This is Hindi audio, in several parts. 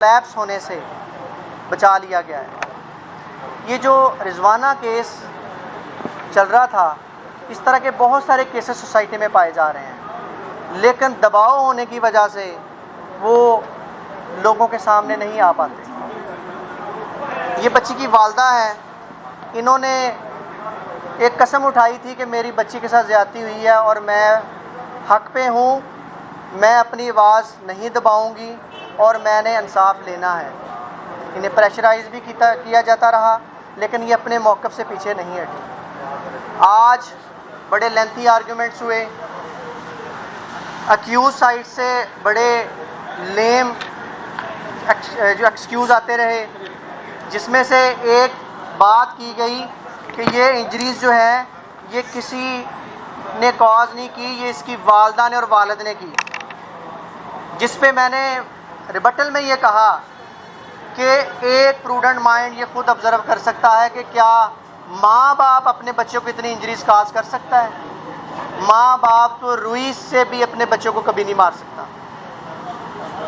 कोलैप्स होने से बचा लिया गया है। ये जो रिजवाना केस चल रहा था, इस तरह के बहुत सारे केसेस सोसाइटी में पाए जा रहे हैं, लेकिन दबाव होने की वजह से वो लोगों के सामने नहीं आ पाते। ये बच्ची की वालदा है, इन्होंने एक कसम उठाई थी कि मेरी बच्ची के साथ ज़्यादती हुई है और मैं हक पे हूँ, मैं अपनी आवाज़ नहीं दबाऊंगी और मैंने इंसाफ लेना है। इन्हें प्रेशराइज़ भी किया जाता रहा, लेकिन ये अपने मौक़िफ़ से पीछे नहीं हटी। आज बड़े लेंथी आर्गूमेंट्स हुए, अक्यूज़ साइड से बड़े लेम जो एक्सक्यूज़ आते रहे, जिसमें से एक बात की गई कि ये इंजरीज़ जो है ये किसी ने कॉज नहीं की, ये इसकी वालदा ने और वालिद ने की। जिस पे मैंने रिबटल में ये कहा कि एक प्रूडेंट माइंड ये खुद ऑब्ज़र्व कर सकता है कि क्या माँ बाप अपने बच्चों को इतनी इंजरीज काज कर सकता है। माँ बाप तो रुई से भी अपने बच्चों को कभी नहीं मार सकता।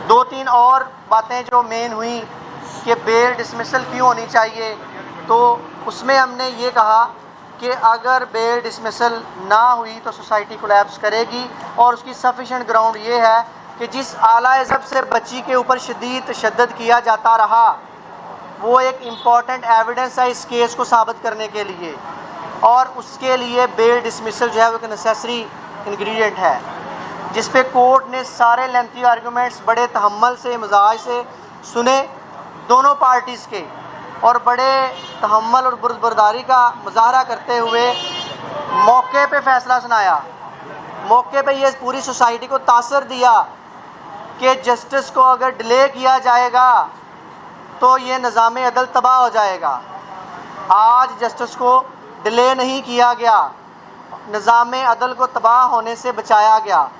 दो तीन और बातें जो मेन हुई कि बेल डिसमिसल क्यों होनी चाहिए, तो उसमें हमने ये कहा कि अगर बेल डिसमिसल ना हुई तो सोसाइटी कोलैप्स करेगी, और उसकी सफिशेंट ग्राउंड ये है कि जिस आला इज़्ज़त से बच्ची के ऊपर शदीद तशद्दुद किया जाता रहा, वो एक इम्पॉर्टेंट एविडेंस है इस केस को साबित करने के लिए, और उसके लिए बेल डिसमिसल जो है वो एक नेसेसरी इंग्रेडिएंट है, जिस पे कोर्ट ने सारे लेंथी आर्गूमेंट्स बड़े तहम्मुल से, मिजाज से सुने दोनों पार्टीज़ के, और बड़े तहम्मुल और बुर्दबरदारी का मुजाहरा करते हुए मौके पे फैसला सुनाया। मौके पे ये पूरी सोसाइटी को तासर दिया कि जस्टिस को अगर डिले किया जाएगा तो ये निज़ाम अदल तबाह हो जाएगा। आज जस्टिस को डिले नहीं किया गया, निज़ाम अदल को तबाह होने से बचाया गया।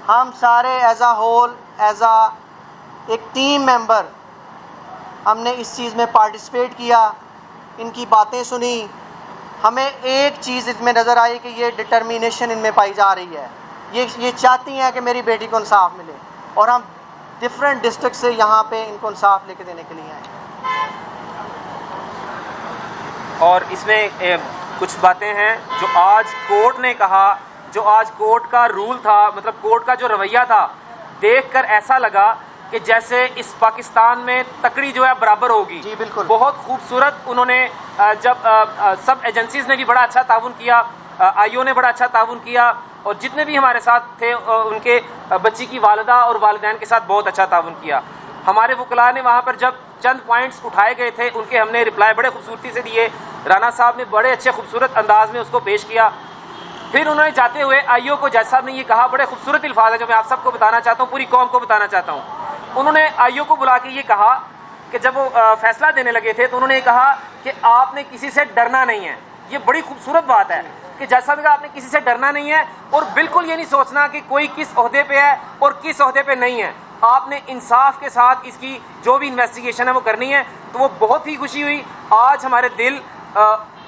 हम सारे एज आ होल, एज आ एक टीम मेंबर हमने इस चीज़ में पार्टिसिपेट किया, इनकी बातें सुनी। हमें एक चीज़ इसमें नज़र आई कि ये डिटर्मिनेशन इनमें पाई जा रही है, ये चाहती हैं कि मेरी बेटी को इंसाफ मिले, और हम डिफरेंट डिस्ट्रिक्ट से यहाँ पे इनको इंसाफ लेके देने के लिए आए। और इसमें कुछ बातें हैं जो आज कोर्ट ने कहा, जो आज कोर्ट का रूल था, मतलब कोर्ट का जो रवैया था, देखकर ऐसा लगा कि जैसे इस पाकिस्तान में तकड़ी जो है बराबर होगी। जी बिल्कुल, बहुत खूबसूरत उन्होंने जब सब एजेंसीज़ ने भी बड़ा अच्छा ताउन किया, आईओ ने बड़ा अच्छा ताउन किया, और जितने भी हमारे साथ थे उनके बच्ची की वालिदा और वालिदैन के साथ बहुत अच्छा ताउन किया। हमारे वकला ने वहाँ पर जब चंद पॉइंट्स उठाए गए थे, उनके हमने रिप्लाई बड़े खूबसूरती से दिए। राना साहब ने बड़े अच्छे खूबसूरत अंदाज में उसको पेश किया। फिर उन्होंने जाते हुए आईओ को, जज साहब ने ये कहा, बड़े खूबसूरत अल्फाज है जो मैं आप सबको बताना चाहता हूँ, पूरी कौम को बताना चाहता हूँ। उन्होंने आईओ को बुला के ये कहा कि जब वो फैसला देने लगे थे तो उन्होंने ये कहा कि आपने किसी से डरना नहीं है। ये बड़ी खूबसूरत बात है कि जज साहब ने कहा आपने किसी से डरना नहीं है, और बिल्कुल ये नहीं सोचना कि कोई किस ओहदे पे है और किस ओहदे पे नहीं है। आपने इंसाफ के साथ इसकी जो भी इन्वेस्टिगेशन है वो करनी है। तो वो बहुत ही खुशी हुई। आज हमारे दिल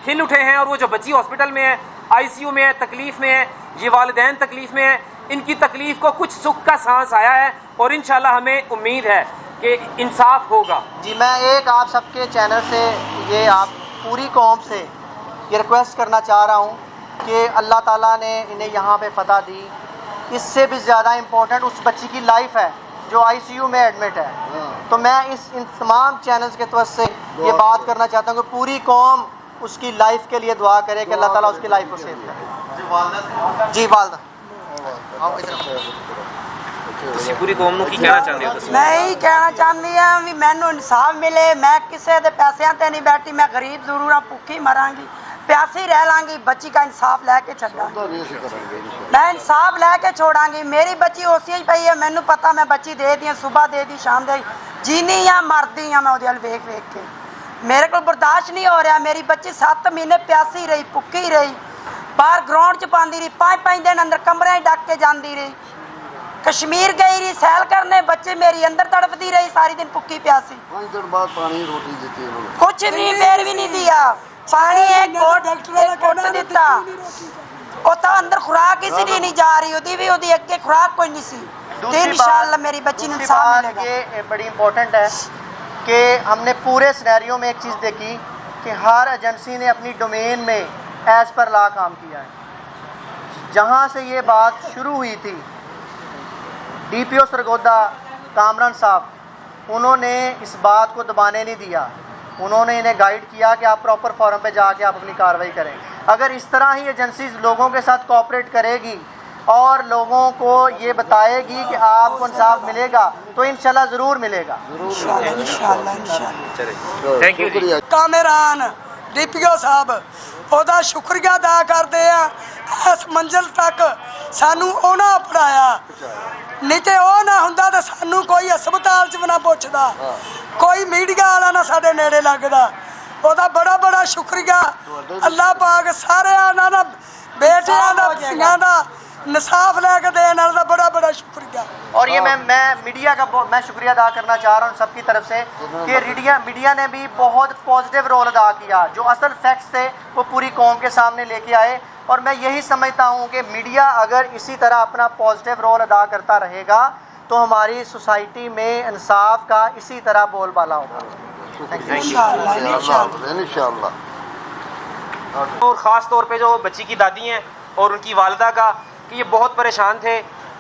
खिल उठे हैं, और वो जो बच्ची हॉस्पिटल में है, आईसीयू में है, तकलीफ़ में है, ये वालिदैन तकलीफ़ में है, इनकी तकलीफ़ को कुछ सुख का सांस आया है, और इंशाल्लाह हमें उम्मीद है कि इंसाफ होगा। जी, मैं एक आप सबके चैनल से, ये आप पूरी कौम से ये रिक्वेस्ट करना चाह रहा हूँ कि अल्लाह ताला ने इन्हें यहाँ पे फतह दी। इससे भी ज़्यादा इम्पोर्टेंट उस बच्ची की लाइफ है जो आईसीयू में एडमिट है। तो मैं इन तमाम चैनल्स के तरफ से ये बात करना चाहता हूँ कि पूरी कौम उसकी लाइफ के लिए दुआ करे कि अल्लाह ताला उसकी लाइफ को सेव करे। जी वालदा, आओ इधर। ਤੁਸੀਂ पूरी कौम ਨੂੰ ਕੀ ਕਹਿਣਾ ਚਾਹੁੰਦੇ ਹੋ? मैं ही कहना चाहती हाँ भी मैनू इंसाफ मिले। मैं किसी के पैसों ते नहीं बैठी, मैं गरीब जरूर हाँ, भुखी मरांगी, प्यासी रह लांगी, बच्ची का इंसाफ लैके छड़ांगी, मैं इंसाफ लैके छोड़ांगी। मेरी बच्ची उसी ही पई है, मैनू पता, मैं बच्ची दे दी, सुबह दे दी, शाम दे, जीनी हाँ मरदी हाँ मैं वो वेख वेख के, मेरे को बर्दाश्त नहीं हो रहा। मेरी बच्ची 7 महीने प्यासी रही, भुखी रही, बाहर ग्राउंड च पाती रही, 5-5 दिन अंदर कमरे डक के जाती रही, कश्मीर गई रही सैल करने, बच्चे मेरी अंदर तड़पती रही, सारी दिन भुखी प्यासी। 5 दिन बाद पानी रोटी दी उन्होंने, कुछ नहीं, बेर भी नहीं दिया, पानी एक घोट दिता। वो तो अंदर खुराक इसलिए नहीं जा रही होती, भी एक खुराक कोई नहीं सी। इंशाअल्लाह मेरी बच्ची ने इंसाफ मिलेगा। ये बड़ी इंपॉर्टेंट है कि हमने पूरे सिनेरियो में एक चीज़ देखी कि हर एजेंसी ने अपनी डोमेन में एज़ पर लॉ काम किया है। जहाँ से ये बात शुरू हुई थी, DPO सरगोदा कामरान साहब, उन्होंने इस बात को दबाने नहीं दिया। उन्होंने इन्हें गाइड किया कि आप प्रॉपर फॉरम पे जाके आप अपनी कार्रवाई करें। अगर इस तरह ही एजेंसीज लोगों के साथ कोऑपरेट करेगी और लोगों को ये बताएगी कि आपको इंसाफ मिलेगा, तो इंशाल्लाह ज़रूर मिलेगा। इंशाल्लाह थैंक यू जी। कामरान DPO साहब ਉਹਦਾ ਸ਼ੁਕਰੀਆ ਅਦਾ ਕਰਦੇ ਆ। ਇਸ ਮੰਜ਼ਿਲ ਤੱਕ ਸਾਨੂੰ ਉਹਨਾਂ ਪੜਾਇਆ, ਨਹੀਂ ਤੇ ਉਹ ਨਾ ਹੁੰਦਾ ਤਾਂ ਸਾਨੂੰ ਕੋਈ ਹਸਪਤਾਲ 'ਚ ਵੀ ਨਾ ਪੁੱਛਦਾ, ਕੋਈ ਮੀਡੀਆ ਵਾਲਾ ਨਾ ਸਾਡੇ ਨੇੜੇ ਲੱਗਦਾ। ਉਹਦਾ ਬੜਾ ਬੜਾ ਸ਼ੁਕਰੀਆ। ਅੱਲਾਹ ਪਾਕ ਸਾਰਿਆਂ ਦਾ ਬੇਟਿਆਂ ਦਾ ਧੀਆਂ ਦਾ इंसाफ लेके देने वाला बड़ा बड़ा शुक्रिया। और ये मैं मीडिया का मैं शुक्रिया अदा करना चाह रहा हूँ सबकी तरफ से कि मीडिया ने भी बहुत पॉजिटिव रोल अदा किया। जो असल फैक्ट्स थे वो पूरी कौम के सामने लेके आए, और मैं यही समझता हूँ कि मीडिया अगर इसी तरह अपना पॉजिटिव रोल अदा करता रहेगा तो हमारी सोसाइटी में इंसाफ का इसी तरह बोलबाला होगा। इंशाल्लाह। और ख़ास तौर पे जो बच्ची की दादी हैं और उनकी वालदा का कि ये बहुत परेशान थे,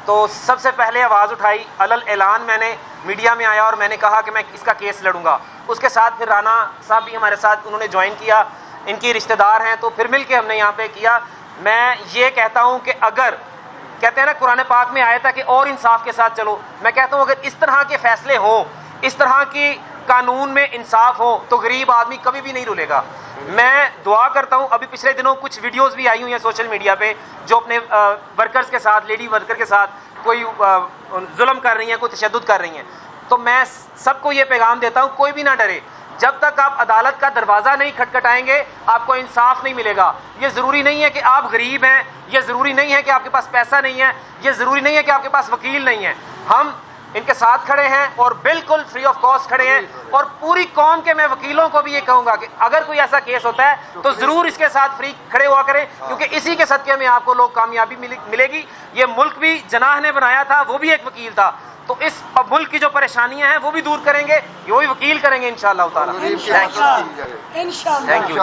तो सबसे पहले आवाज़ उठाई, अलल ऐलान मैंने मीडिया में आया और मैंने कहा कि मैं इसका केस लड़ूंगा। उसके साथ फिर राना साहब भी हमारे साथ उन्होंने ज्वाइन किया, इनके रिश्तेदार हैं, तो फिर मिल के हमने यहाँ पे किया। मैं ये कहता हूँ कि अगर कहते हैं ना कुरान पाक में आया था कि और इंसाफ के साथ चलो, मैं कहता हूँ अगर इस तरह के फैसले हों, इस तरह की कानून में इंसाफ हो, तो गरीब आदमी कभी भी नहीं रुलेगा। मैं दुआ करता हूँ, अभी पिछले दिनों कुछ वीडियोस भी आई हुई हैं सोशल मीडिया पे जो अपने वर्कर्स के साथ, लेडी वर्कर के साथ कोई जुल्म कर रही हैं, कोई तशद्दुद कर रही हैं, तो मैं सबको ये पैगाम देता हूँ कोई भी ना डरे। जब तक आप अदालत का दरवाज़ा नहीं खटखटाएंगे आपको इंसाफ नहीं मिलेगा। ये ज़रूरी नहीं है कि आप गरीब हैं, ये ज़रूरी नहीं है कि आपके पास पैसा नहीं है, ये ज़रूरी नहीं है कि आपके पास वकील नहीं है। हम इनके साथ खड़े हैं और बिल्कुल फ्री ऑफ कॉस्ट खड़े हैं, और पूरी कौम के मैं वकीलों को भी ये कहूँगा कि अगर कोई ऐसा केस होता है तो ज़रूर इसके साथ फ्री खड़े हुआ करें, क्योंकि इसी के सदक़े में आपको लोग कामयाबी मिलेगी। ये मुल्क भी जनाह ने बनाया था, वो भी एक वकील था, तो इस मुल्क की जो परेशानियां हैं वो भी दूर करेंगे, ये वही वकील करेंगे इंशाअल्लाह ताला। इंशाअल्लाह। Thank you.